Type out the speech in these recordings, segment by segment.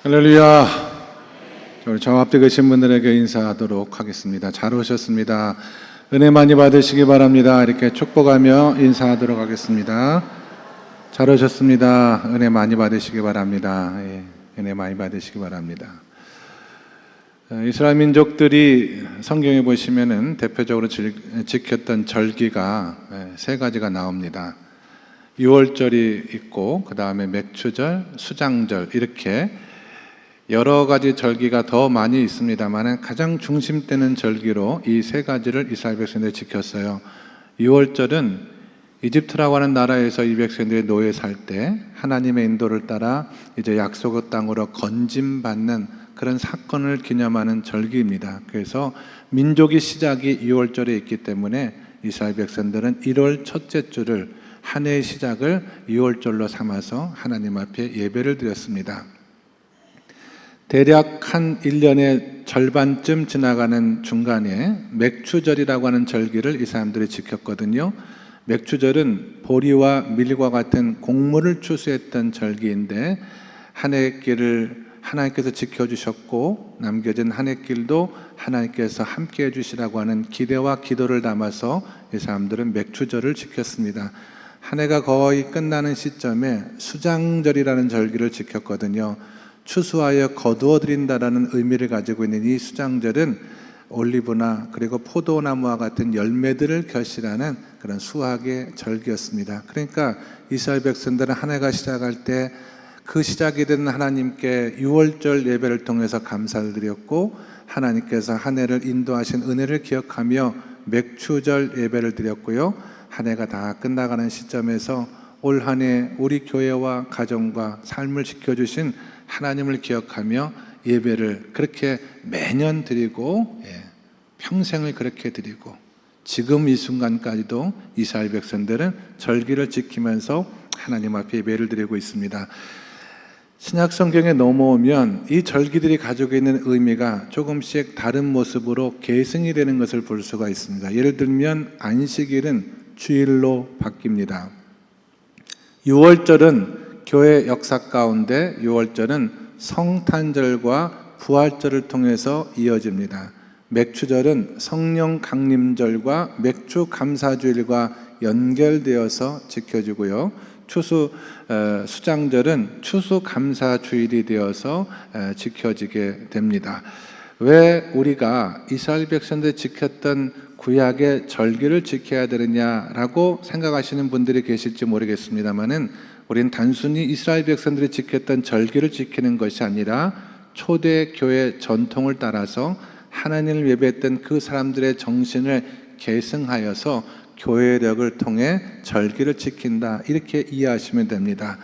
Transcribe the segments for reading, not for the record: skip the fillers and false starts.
할렐루야. 우리 저 앞에 계신 분들에게 인사하도록 하겠습니다. 잘 오셨습니다. 은혜 많이 받으시기 바랍니다. 이렇게 축복하며 인사하도록 하겠습니다. 잘 오셨습니다. 은혜 많이 받으시기 바랍니다. 은혜 많이 받으시기 바랍니다. 이스라엘 민족들이 성경에 보시면은 대표적으로 지켰던 절기가 세 가지가 나옵니다. 유월절이 있고, 그 다음에 맥추절, 수장절, 이렇게 여러 가지 절기가 더 많이 있습니다만 가장 중심되는 절기로 이 세 가지를 이스라엘 백성들이 지켰어요. 유월절은 이집트라고 하는 나라에서 이 백성들이 노예 살 때 하나님의 인도를 따라 이제 약속의 땅으로 건짐받는 그런 사건을 기념하는 절기입니다. 그래서 민족의 시작이 유월절에 있기 때문에 이스라엘 백성들은 1월 첫째 주를 한 해의 시작을 유월절로 삼아서 하나님 앞에 예배를 드렸습니다. 대략 한 1년의 절반쯤 지나가는 중간에 맥추절이라고 하는 절기를 이 사람들이 지켰거든요. 맥추절은 보리와 밀과 같은 곡물을 추수했던 절기인데 한 해의 길을 하나님께서 지켜주셨고 남겨진 한 해의 길도 하나님께서 함께해 주시라고 하는 기대와 기도를 담아서 이 사람들은 맥추절을 지켰습니다. 한 해가 거의 끝나는 시점에 수장절이라는 절기를 지켰거든요. 추수하여 거두어 드린다라는 의미를 가지고 있는 이 수장절은 올리브나 그리고 포도나무와 같은 열매들을 결실하는 그런 수확의 절기였습니다. 그러니까 이스라엘 백성들은 한 해가 시작할 때 그 시작이 된 하나님께 유월절 예배를 통해서 감사를 드렸고, 하나님께서 한 해를 인도하신 은혜를 기억하며 맥추절 예배를 드렸고요. 한 해가 다 끝나가는 시점에서 올 한 해 우리 교회와 가정과 삶을 지켜주신 하나님을 기억하며 예배를 그렇게 매년 드리고 평생을 그렇게 드리고 지금 이 순간까지도 이스라엘 백성들은 절기를 지키면서 하나님 앞에 예배를 드리고 있습니다. 신약 성경에 넘어오면 이 절기들이 가지고 있는 의미가 조금씩 다른 모습으로 계승이 되는 것을 볼 수가 있습니다. 예를 들면 안식일은 주일로 바뀝니다. 유월절은 교회 역사 가운데 유월절은 성탄절과 부활절을 통해서 이어집니다. 맥추절은 성령 강림절과 맥주 감사주일과 연결되어서 지켜지고요. 수장절은 추수 감사주일이 되어서 지켜지게 됩니다. 왜 우리가 이스라엘 백성들이 지켰던 구약의 절기를 지켜야 되느냐라고 생각하시는 분들이 계실지 모르겠습니다만은 우리는 단순히 이스라엘 백성들이 지켰던 절기를 지키는 것이 아니라 초대 교회 전통을 따라서 하나님을 예배했던 그 사람들의 정신을 계승하여서 교회력을 통해 절기를 지킨다, 이렇게 이해하시면 됩니다.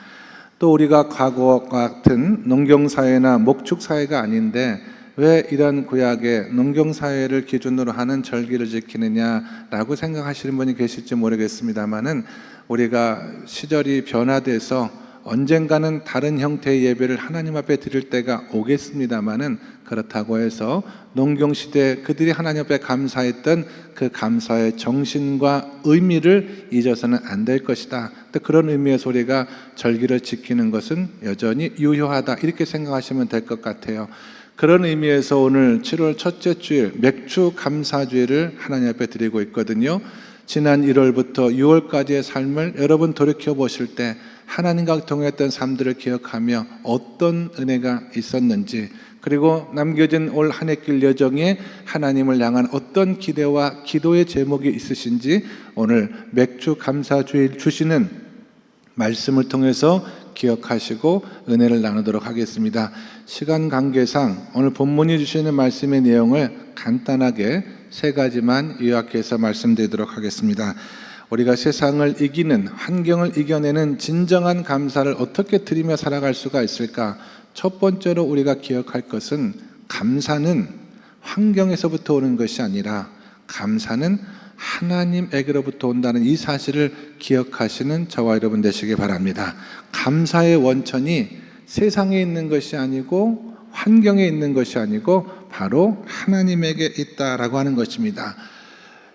또 우리가 과거 같은 농경사회나 목축사회가 아닌데 왜 이런 구약의 농경사회를 기준으로 하는 절기를 지키느냐라고 생각하시는 분이 계실지 모르겠습니다만은 우리가 시절이 변화돼서 언젠가는 다른 형태의 예배를 하나님 앞에 드릴 때가 오겠습니다만은 그렇다고 해서 농경시대 그들이 하나님 앞에 감사했던 그 감사의 정신과 의미를 잊어서는 안 될 것이다. 그런 의미에서 우리가 절기를 지키는 것은 여전히 유효하다, 이렇게 생각하시면 될 것 같아요. 그런 의미에서 오늘 7월 첫째 주일 맥주 감사주일을 하나님 앞에 드리고 있거든요. 지난 1월부터 6월까지의 삶을 여러분 돌이켜 보실 때 하나님과 통했던 삶들을 기억하며 어떤 은혜가 있었는지, 그리고 남겨진 올 한 해 길 여정에 하나님을 향한 어떤 기대와 기도의 제목이 있으신지 오늘 맥주 감사주일 주시는 말씀을 통해서 기억하시고 은혜를 나누도록 하겠습니다. 시간 관계상 오늘 본문이 주시는 말씀의 내용을 간단하게 세 가지만 요약해서 말씀드리도록 하겠습니다. 우리가 세상을 이기는, 환경을 이겨내는 진정한 감사를 어떻게 드리며 살아갈 수가 있을까? 첫 번째로 우리가 기억할 것은 감사는 환경에서부터 오는 것이 아니라 감사는 하나님에게로부터 온다는 이 사실을 기억하시는 저와 여러분 되시기 바랍니다. 감사의 원천이 세상에 있는 것이 아니고 환경에 있는 것이 아니고 바로 하나님에게 있다라고 하는 것입니다.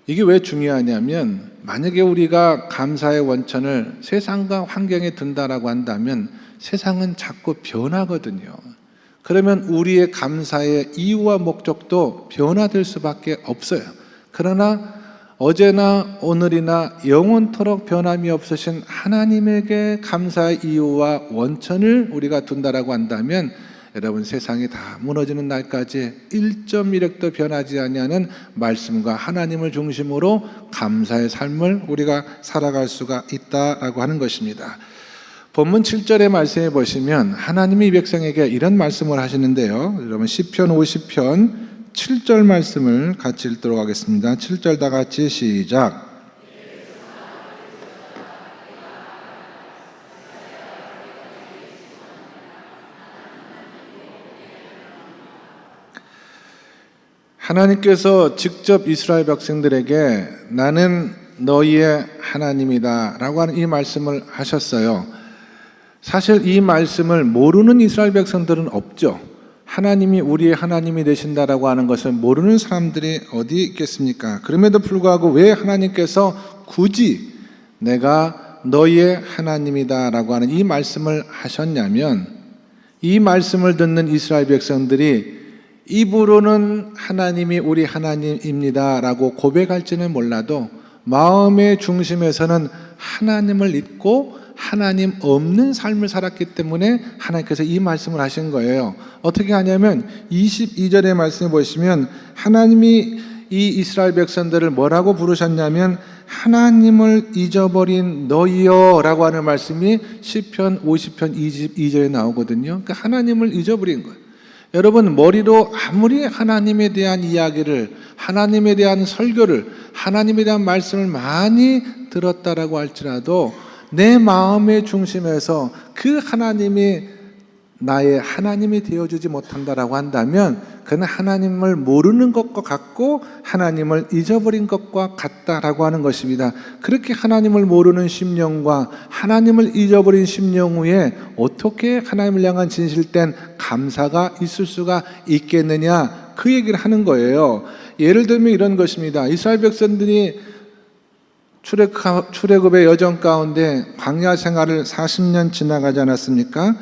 이게 왜 중요하냐면 만약에 우리가 감사의 원천을 세상과 환경에 둔다라고 한다면 세상은 자꾸 변하거든요. 그러면 우리의 감사의 이유와 목적도 변화될 수밖에 없어요. 그러나 어제나 오늘이나 영원토록 변함이 없으신 하나님에게 감사의 이유와 원천을 우리가 둔다라고 한다면 여러분, 세상이 다 무너지는 날까지 1.1획도 변하지 아니하는 말씀과 하나님을 중심으로 감사의 삶을 우리가 살아갈 수가 있다라고 하는 것입니다. 본문 7절의 말씀에 보시면 하나님이 이 백성에게 이런 말씀을 하시는데요. 여러분, 시편 50편 7절 말씀을 같이 읽도록 하겠습니다. 7절 다 같이 시작. 하나님께서 직접 이스라엘 백성들에게 나는 너희의 하나님이다 라고 하는 이 말씀을 하셨어요. 사실 이 말씀을 모르는 이스라엘 백성들은 없죠. 하나님이 우리의 하나님이 되신다라고 하는 것을 모르는 사람들이 어디 있겠습니까? 그럼에도 불구하고 왜 하나님께서 굳이 내가 너희의 하나님이다 라고 하는 이 말씀을 하셨냐면, 이 말씀을 듣는 이스라엘 백성들이 입으로는 하나님이 우리 하나님입니다 라고 고백할지는 몰라도 마음의 중심에서는 하나님을 잊고 하나님 없는 삶을 살았기 때문에 하나님께서 이 말씀을 하신 거예요. 어떻게 하냐면 22절의 말씀을 보시면 하나님이 이 이스라엘 백성들을 뭐라고 부르셨냐면 하나님을 잊어버린 너희여 라고 하는 말씀이 시편 50편 22절에 나오거든요. 그러니까 하나님을 잊어버린 거예요. 여러분, 머리로 아무리 하나님에 대한 이야기를, 하나님에 대한 설교를, 하나님에 대한 말씀을 많이 들었다라고 할지라도 내 마음의 중심에서 그 하나님이 나의 하나님이 되어주지 못한다라고 한다면 그는 하나님을 모르는 것과 같고 하나님을 잊어버린 것과 같다라고 하는 것입니다. 그렇게 하나님을 모르는 심령과 하나님을 잊어버린 심령 후에 어떻게 하나님을 향한 진실된 감사가 있을 수가 있겠느냐, 그 얘기를 하는 거예요. 예를 들면 이런 것입니다. 이스라엘 백성들이 출애굽의 여정 가운데 광야 생활을 40년 지나가지 않았습니까?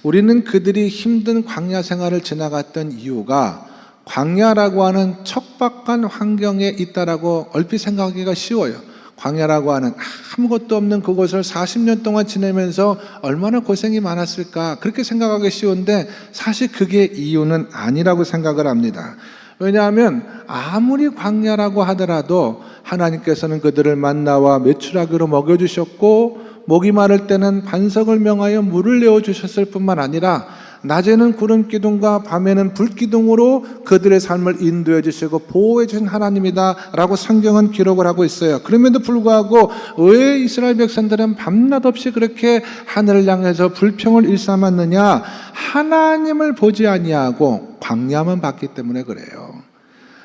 우리는 그들이 힘든 광야 생활을 지나갔던 이유가 광야라고 하는 척박한 환경에 있다라고 얼핏 생각하기가 쉬워요. 광야라고 하는 아무것도 없는 그곳을 40년 동안 지내면서 얼마나 고생이 많았을까, 그렇게 생각하기 쉬운데 사실 그게 이유는 아니라고 생각을 합니다. 왜냐하면 아무리 광야라고 하더라도 하나님께서는 그들을 만나와 메추라기로 먹여주셨고 목이 마를 때는 반석을 명하여 물을 내어주셨을 뿐만 아니라 낮에는 구름 기둥과 밤에는 불 기둥으로 그들의 삶을 인도해 주시고 보호해 주신 하나님이다 라고 성경은 기록을 하고 있어요. 그럼에도 불구하고 왜 이스라엘 백성들은 밤낮 없이 그렇게 하늘을 향해서 불평을 일삼았느냐? 하나님을 보지 아니하고 광야만 봤기 때문에 그래요.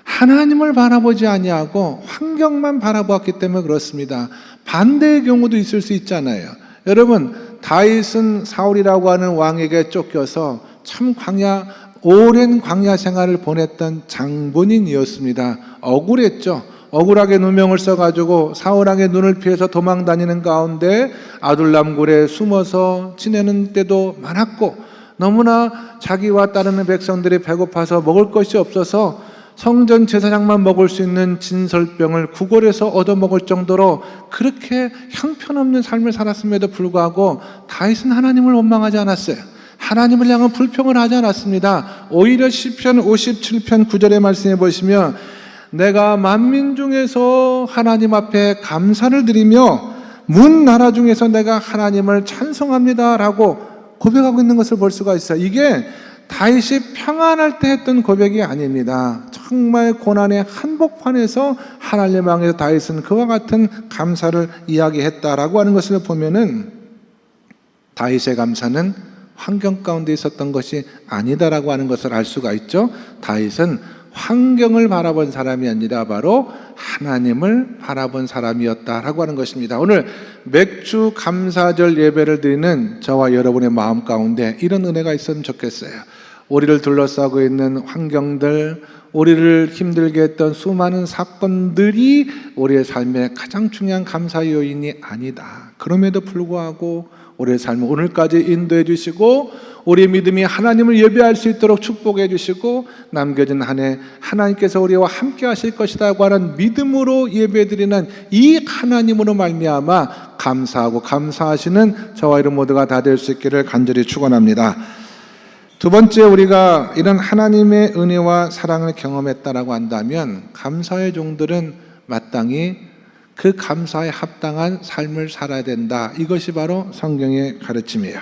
하나님을 바라보지 아니하고 환경만 바라보았기 때문에 그렇습니다. 반대의 경우도 있을 수 있잖아요. 여러분, 다윗은 사울이라고 하는 왕에게 쫓겨서 참 오랜 광야 생활을 보냈던 장본인이었습니다. 억울했죠. 억울하게 누명을 써가지고 사울왕의 눈을 피해서 도망 다니는 가운데 아둘람 굴에 숨어서 지내는 때도 많았고, 너무나 자기와 따르는 백성들이 배고파서 먹을 것이 없어서 성전 제사장만 먹을 수 있는 진설병을 구걸해서 얻어먹을 정도로 그렇게 형편없는 삶을 살았음에도 불구하고 다윗은 하나님을 원망하지 않았어요. 하나님을 향한 불평을 하지 않았습니다. 오히려 시편 57편 9절의 말씀에 보시면 내가 만민 중에서 하나님 앞에 감사를 드리며 문 나라 중에서 내가 하나님을 찬송합니다 라고 고백하고 있는 것을 볼 수가 있어요. 이게 다윗이 평안할 때 했던 고백이 아닙니다. 정말 고난의 한복판에서 하나님 향해서 다윗은 그와 같은 감사를 이야기했다라고 하는 것을 보면은 다윗의 감사는 환경 가운데 있었던 것이 아니다라고 하는 것을 알 수가 있죠. 다윗은 환경을 바라본 사람이 아니라 바로 하나님을 바라본 사람이었다라고 하는 것입니다. 오늘 맥주 감사절 예배를 드리는 저와 여러분의 마음 가운데 이런 은혜가 있었으면 좋겠어요. 우리를 둘러싸고 있는 환경들, 우리를 힘들게 했던 수많은 사건들이 우리의 삶의 가장 중요한 감사 요인이 아니다. 그럼에도 불구하고 우리의 삶을 오늘까지 인도해 주시고 우리의 믿음이 하나님을 예배할 수 있도록 축복해 주시고 남겨진 한 해 하나님께서 우리와 함께 하실 것이라고 하는 믿음으로 예배드리는 이 하나님으로 말미암아 감사하고 감사하시는 저와 여러분 모두가 다 될 수 있기를 간절히 축원합니다. 두 번째, 우리가 이런 하나님의 은혜와 사랑을 경험했다라고 한다면 감사의 종들은 마땅히 그 감사에 합당한 삶을 살아야 된다. 이것이 바로 성경의 가르침이에요.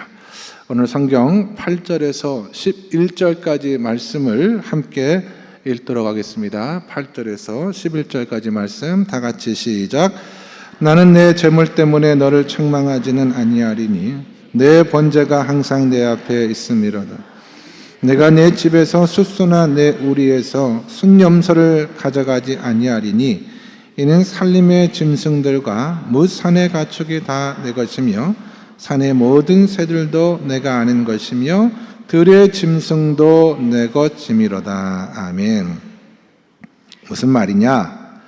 오늘 성경 8절에서 11절까지 말씀을 함께 읽도록 하겠습니다. 8절에서 11절까지 말씀 다 같이 시작. 나는 내 재물 때문에 너를 책망하지는 아니하리니 내 번제가 항상 내 앞에 있음이로다. 내가 내 집에서 숫소나 내 우리에서 순염소를 가져가지 아니하리니 이는 산림의 짐승들과 뭇 산의 가축이 다 내 것이며 산의 모든 새들도 내가 아는 것이며 들의 짐승도 내 것이미로다. 아멘. 무슨 말이냐?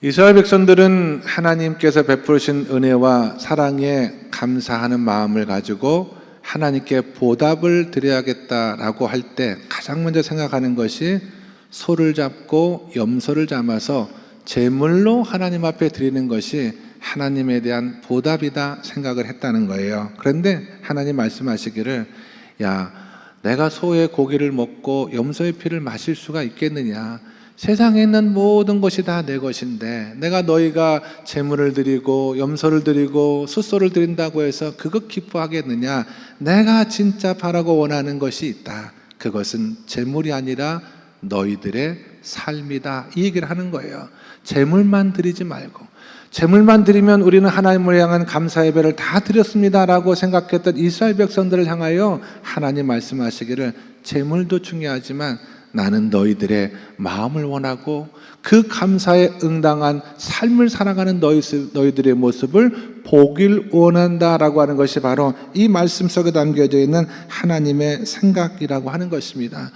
이스라엘 백성들은 하나님께서 베푸신 은혜와 사랑에 감사하는 마음을 가지고 하나님께 보답을 드려야겠다라고 할 때 가장 먼저 생각하는 것이 소를 잡고 염소를 잡아서 제물로 하나님 앞에 드리는 것이 하나님에 대한 보답이다 생각을 했다는 거예요. 그런데 하나님 말씀하시기를, 야, 내가 소의 고기를 먹고 염소의 피를 마실 수가 있겠느냐? 세상에 있는 모든 것이 다 내 것인데 내가 너희가 제물을 드리고 염소를 드리고 숫소를 드린다고 해서 그거 기뻐하겠느냐? 내가 진짜 바라고 원하는 것이 있다. 그것은 제물이 아니라 너희들의 삶이다. 이 얘기를 하는 거예요. 제물만 드리지 말고, 제물만 드리면 우리는 하나님을 향한 감사 예배를 다 드렸습니다라고 생각했던 이스라엘 백성들을 향하여 하나님 말씀하시기를, 제물도 중요하지만 나는 너희들의 마음을 원하고 그 감사에 응당한 삶을 살아가는 너희들의 모습을 보길 원한다라고 하는 것이 바로 이 말씀 속에 담겨져 있는 하나님의 생각이라고 하는 것입니다.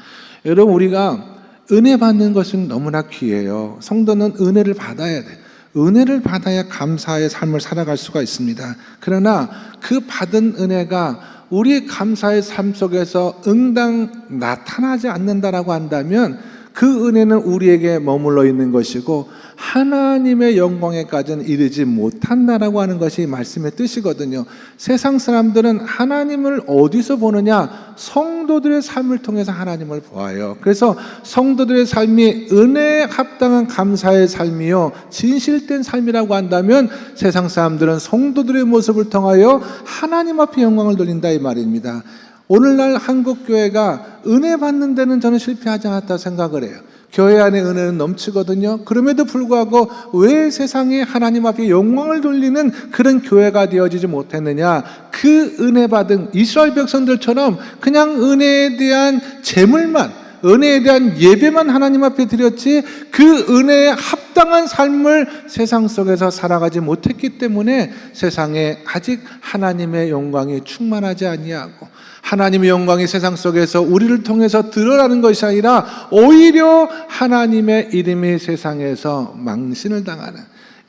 여러분, 우리가 은혜 받는 것은 너무나 귀해요. 성도는 은혜를 받아야 돼. 은혜를 받아야 감사의 삶을 살아갈 수가 있습니다. 그러나 그 받은 은혜가 우리 감사의 삶 속에서 응당 나타나지 않는다라고 한다면 그 은혜는 우리에게 머물러 있는 것이고 하나님의 영광에까지는 이르지 못한다라고 하는 것이 말씀의 뜻이거든요. 세상 사람들은 하나님을 어디서 보느냐? 성도들의 삶을 통해서 하나님을 보아요. 그래서 성도들의 삶이 은혜에 합당한 감사의 삶이요, 진실된 삶이라고 한다면 세상 사람들은 성도들의 모습을 통하여 하나님 앞에 영광을 돌린다 이 말입니다. 오늘날 한국교회가 은혜 받는 데는 저는 실패하지 않았다 생각을 해요. 교회 안에 은혜는 넘치거든요. 그럼에도 불구하고 왜 세상에 하나님 앞에 영광을 돌리는 그런 교회가 되어지지 못했느냐? 그 은혜 받은 이스라엘 백성들처럼 그냥 은혜에 대한 제물만, 은혜에 대한 예배만 하나님 앞에 드렸지 그 은혜에 합당한 삶을 세상 속에서 살아가지 못했기 때문에 세상에 아직 하나님의 영광이 충만하지 아니하고 하나님의 영광이 세상 속에서 우리를 통해서 드러나는 것이 아니라 오히려 하나님의 이름이 세상에서 망신을 당하는,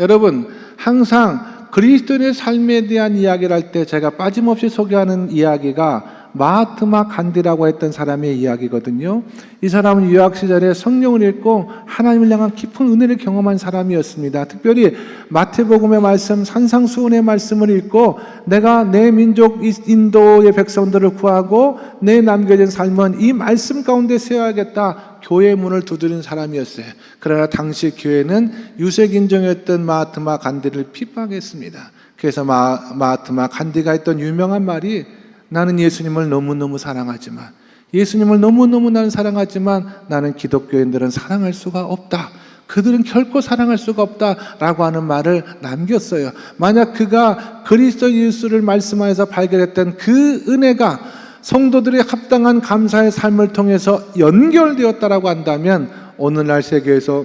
여러분, 항상 그리스도인의 삶에 대한 이야기를 할 때 제가 빠짐없이 소개하는 이야기가 마하트마 간디라고 했던 사람의 이야기거든요. 이 사람은 유학 시절에 성경을 읽고 하나님을 향한 깊은 은혜를 경험한 사람이었습니다. 특별히 마태복음의 말씀, 산상수훈의 말씀을 읽고 내가 내 민족 인도의 백성들을 구하고 내 남겨진 삶은 이 말씀 가운데 세워야겠다, 교회의 문을 두드린 사람이었어요. 그러나 당시 교회는 유색인종이었던 마하트마 간디를 핍박했습니다. 그래서 마하트마 간디가 했던 유명한 말이, 나는 예수님을 너무너무 사랑하지만, 예수님을 너무너무 나는 사랑하지만 나는 기독교인들은 사랑할 수가 없다. 그들은 결코 사랑할 수가 없다라고 하는 말을 남겼어요. 만약 그가 그리스도 예수를 말씀하여서 발견했던 그 은혜가 성도들의 합당한 감사의 삶을 통해서 연결되었다라고 한다면 오늘날 세계에서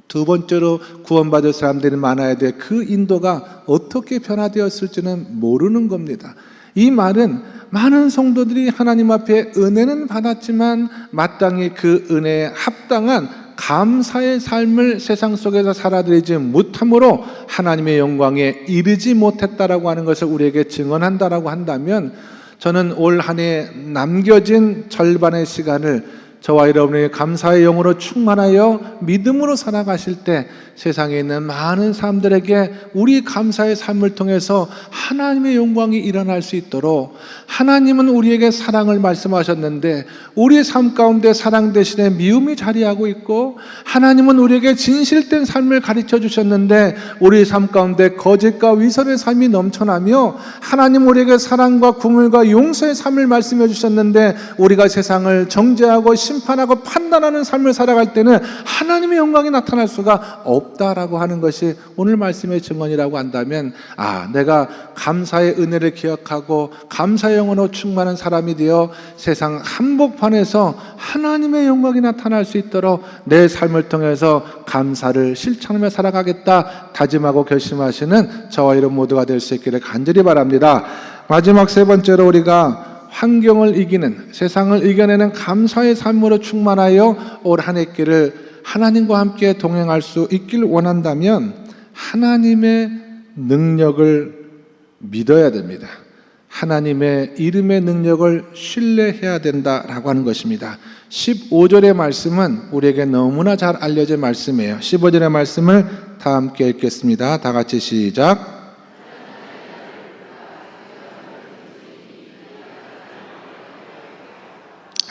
두 번째로 구원받을 사람들이 많아야 돼. 그 인도가 어떻게 변화되었을지는 모르는 겁니다. 이 말은 많은 성도들이 하나님 앞에 은혜는 받았지만 마땅히 그 은혜에 합당한 감사의 삶을 세상 속에서 살아들이지 못함으로 하나님의 영광에 이르지 못했다라고 하는 것을 우리에게 증언한다라고 한다면, 저는 올 한 해 남겨진 절반의 시간을 저와 여러분의 감사의 영으로 충만하여 믿음으로 살아가실 때 세상에 있는 많은 사람들에게 우리 감사의 삶을 통해서 하나님의 영광이 일어날 수 있도록, 하나님은 우리에게 사랑을 말씀하셨는데 우리의 삶 가운데 사랑 대신에 미움이 자리하고 있고, 하나님은 우리에게 진실된 삶을 가르쳐 주셨는데 우리의 삶 가운데 거짓과 위선의 삶이 넘쳐나며, 하나님 우리에게 사랑과 긍휼과 용서의 삶을 말씀해 주셨는데 우리가 세상을 정죄하고 심판하고 판단하는 삶을 살아갈 때는 하나님의 영광이 나타날 수가 없다라고 하는 것이 오늘 말씀의 증언이라고 한다면, 내가 감사의 은혜를 기억하고 감사의 영으로 충만한 사람이 되어 세상 한복판에서 하나님의 영광이 나타날 수 있도록 내 삶을 통해서 감사를 실천하며 살아가겠다 다짐하고 결심하시는 저와 여러분 모두가 될 수 있기를 간절히 바랍니다. 마지막 세 번째로, 우리가 환경을 이기는, 세상을 이겨내는 감사의 삶으로 충만하여 올 한 해 길을 하나님과 함께 동행할 수 있길 원한다면 하나님의 능력을 믿어야 됩니다. 하나님의 이름의 능력을 신뢰해야 된다라고 하는 것입니다. 15절의 말씀은 우리에게 너무나 잘 알려진 말씀이에요. 15절의 말씀을 다 함께 읽겠습니다. 다 같이 시작.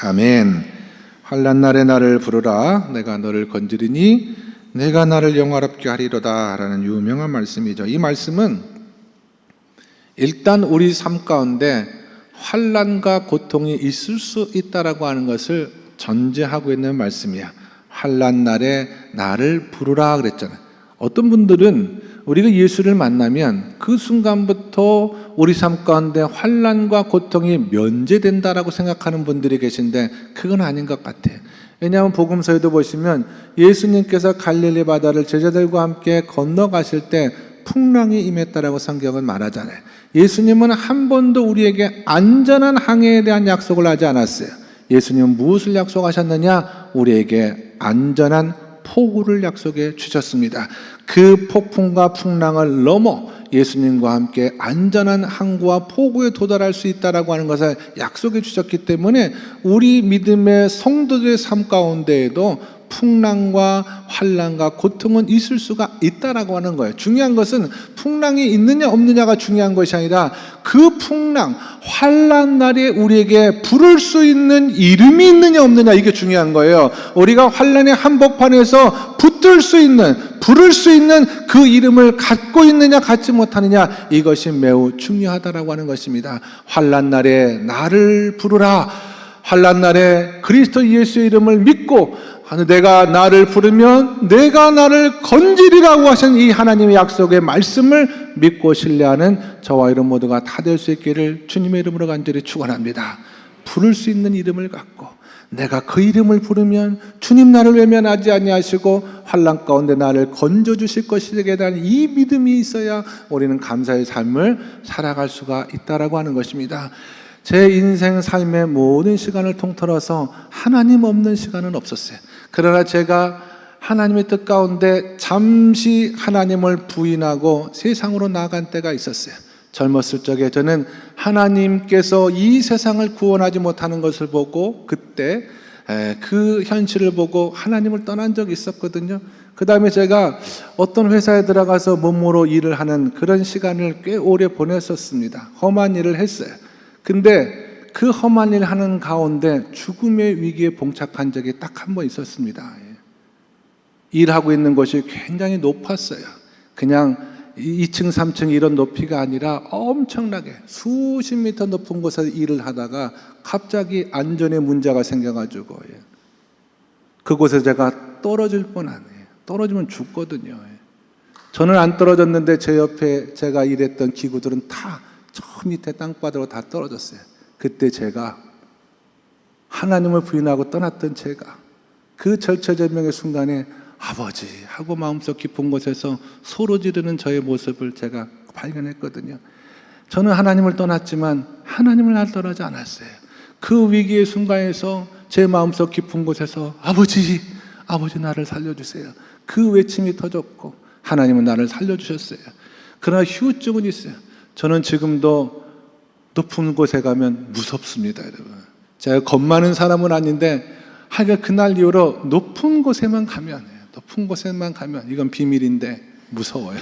아멘. 환난 날에 나를 부르라. 내가 너를 건지리니 내가 나를 영화롭게 하리로다 라는 유명한 말씀이죠. 이 말씀은 일단 우리 삶 가운데 환난과 고통이 있을 수 있다라고 하는 것을 전제하고 있는 말씀이야. 환난 날에 나를 부르라 그랬잖아요. 어떤 분들은 우리가 예수를 만나면 그 순간부터 우리 삶 가운데 환난과 고통이 면제된다라고 생각하는 분들이 계신데 그건 아닌 것 같아요. 왜냐하면 복음서에도 보시면 예수님께서 갈릴리 바다를 제자들과 함께 건너가실 때 풍랑이 임했다라고 성경은 말하잖아요. 예수님은 한 번도 우리에게 안전한 항해에 대한 약속을 하지 않았어요. 예수님은 무엇을 약속하셨느냐? 우리에게 안전한 폭우를 약속해 주셨습니다. 그 폭풍과 풍랑을 넘어 예수님과 함께 안전한 항구와 폭우에 도달할 수 있다라고 하는 것을 약속해 주셨기 때문에 우리 믿음의 성도들의 삶 가운데에도 풍랑과 환난과 고통은 있을 수가 있다라고 하는 거예요. 중요한 것은 풍랑이 있느냐 없느냐가 중요한 것이 아니라 그 풍랑, 환난 날에 우리에게 부를 수 있는 이름이 있느냐 없느냐, 이게 중요한 거예요. 우리가 환난의 한복판에서 붙들 수 있는, 부를 수 있는 그 이름을 갖고 있느냐 갖지 못하느냐, 이것이 매우 중요하다라고 하는 것입니다. 환난 날에 나를 부르라. 환난 날에 그리스도 예수의 이름을 믿고 내가 나를 부르면 내가 나를 건지리라고 하신 이 하나님의 약속의 말씀을 믿고 신뢰하는 저와 여러분 모두가 다 될 수 있기를 주님의 이름으로 간절히 축원합니다. 부를 수 있는 이름을 갖고 내가 그 이름을 부르면 주님 나를 외면하지 아니하시고 환난 가운데 나를 건져 주실 것이기에 대한 이 믿음이 있어야 우리는 감사의 삶을 살아갈 수가 있다라고 하는 것입니다. 제 인생 삶의 모든 시간을 통틀어서 하나님 없는 시간은 없었어요. 그러나 제가 하나님의 뜻 가운데 잠시 하나님을 부인하고 세상으로 나아간 때가 있었어요. 젊었을 적에 저는 하나님께서 이 세상을 구원하지 못하는 것을 보고 그때 그 현실을 보고 하나님을 떠난 적이 있었거든요. 그 다음에 제가 어떤 회사에 들어가서 몸으로 일을 하는 그런 시간을 꽤 오래 보냈었습니다. 험한 일을 했어요. 근데 그 험한 일 하는 가운데 죽음의 위기에 봉착한 적이 딱 한 번 있었습니다. 일하고 있는 곳이 굉장히 높았어요. 그냥 2층, 3층 이런 높이가 아니라 엄청나게 수십 미터 높은 곳에서 일을 하다가 갑자기 안전에 문제가 생겨가지고 그곳에 제가 떨어질 뻔한, 떨어지면 죽거든요. 저는 안 떨어졌는데 제 옆에 제가 일했던 기구들은 다 저 밑에 땅바닥으로 다 떨어졌어요. 그때 제가 하나님을 부인하고 떠났던 제가 그 절체절명의 순간에 아버지 하고 마음속 깊은 곳에서 소로 지르는 저의 모습을 제가 발견했거든요. 저는 하나님을 떠났지만 하나님을 날 떠나지 않았어요. 그 위기의 순간에서 제 마음속 깊은 곳에서 아버지 나를 살려주세요. 그 외침이 터졌고 하나님은 나를 살려주셨어요. 그러나 후유증은 있어요. 저는 지금도 높은 곳에 가면 무섭습니다, 여러분. 제가 겁 많은 사람은 아닌데 하여간 그날 이후로 높은 곳에만 가면 이건 비밀인데 무서워요.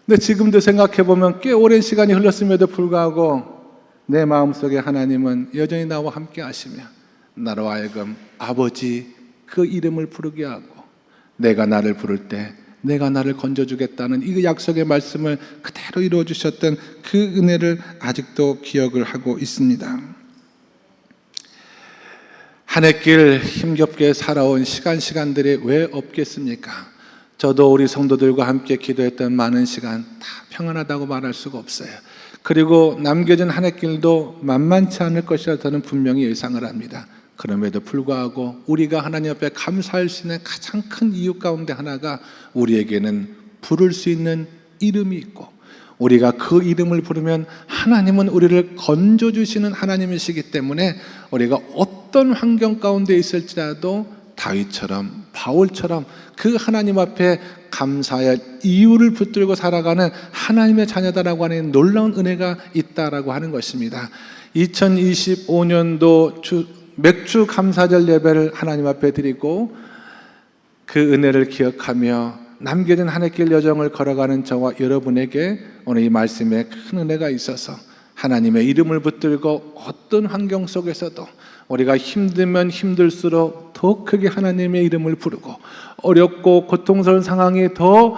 근데 지금도 생각해보면 꽤 오랜 시간이 흘렀음에도 불구하고 내 마음속에 하나님은 여전히 나와 함께 하시며 나로 하여금 아버지 그 이름을 부르게 하고 내가 나를 부를 때 내가 나를 건져주겠다는 이 약속의 말씀을 그대로 이루어주셨던 그 은혜를 아직도 기억을 하고 있습니다. 한 해 길 힘겹게 살아온 시간들이 왜 없겠습니까? 저도 우리 성도들과 함께 기도했던 많은 시간 다 평안하다고 말할 수가 없어요. 그리고 남겨진 한 해 길도 만만치 않을 것이라 저는 분명히 예상을 합니다. 그럼에도 불구하고 우리가 하나님 앞에 감사할 수 있는 가장 큰 이유 가운데 하나가 우리에게는 부를 수 있는 이름이 있고 우리가 그 이름을 부르면 하나님은 우리를 건져주시는 하나님이시기 때문에 우리가 어떤 환경 가운데 있을지라도 다윗처럼 바울처럼 그 하나님 앞에 감사의 이유를 붙들고 살아가는 하나님의 자녀다라고 하는 놀라운 은혜가 있다라고 하는 것입니다. 2025년도 맥주 감사절 예배를 하나님 앞에 드리고 그 은혜를 기억하며 남겨진 한 해 길 여정을 걸어가는 저와 여러분에게 오늘 이 말씀에 큰 은혜가 있어서 하나님의 이름을 붙들고 어떤 환경 속에서도 우리가 힘들면 힘들수록 더 크게 하나님의 이름을 부르고 어렵고 고통스러운 상황이 더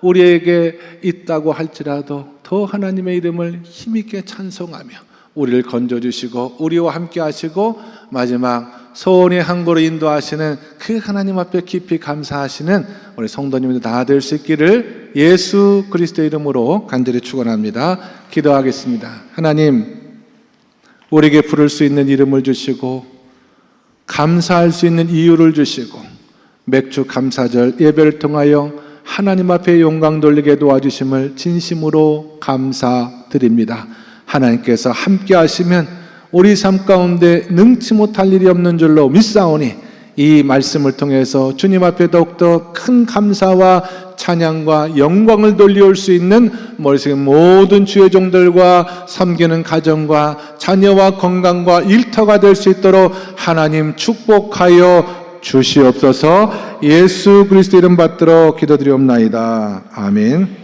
우리에게 있다고 할지라도 더 하나님의 이름을 힘있게 찬송하며 우리를 건져주시고 우리와 함께 하시고 마지막 소원의 항구로 인도하시는 그 하나님 앞에 깊이 감사하시는 우리 성도님들 다 될 수 있기를 예수 그리스도의 이름으로 간절히 축원합니다. 기도하겠습니다. 하나님, 우리에게 부를 수 있는 이름을 주시고 감사할 수 있는 이유를 주시고 맥주 감사절 예배를 통하여 하나님 앞에 영광 돌리게 도와주심을 진심으로 감사드립니다. 하나님께서 함께 하시면 우리 삶 가운데 능치 못할 일이 없는 줄로 믿사오니 이 말씀을 통해서 주님 앞에 더욱더 큰 감사와 찬양과 영광을 돌려올 수 있는 머릿속에 모든 주의 종들과 섬기는 가정과 자녀와 건강과 일터가 될 수 있도록 하나님 축복하여 주시옵소서. 예수 그리스도 이름 받들어 기도드리옵나이다. 아멘.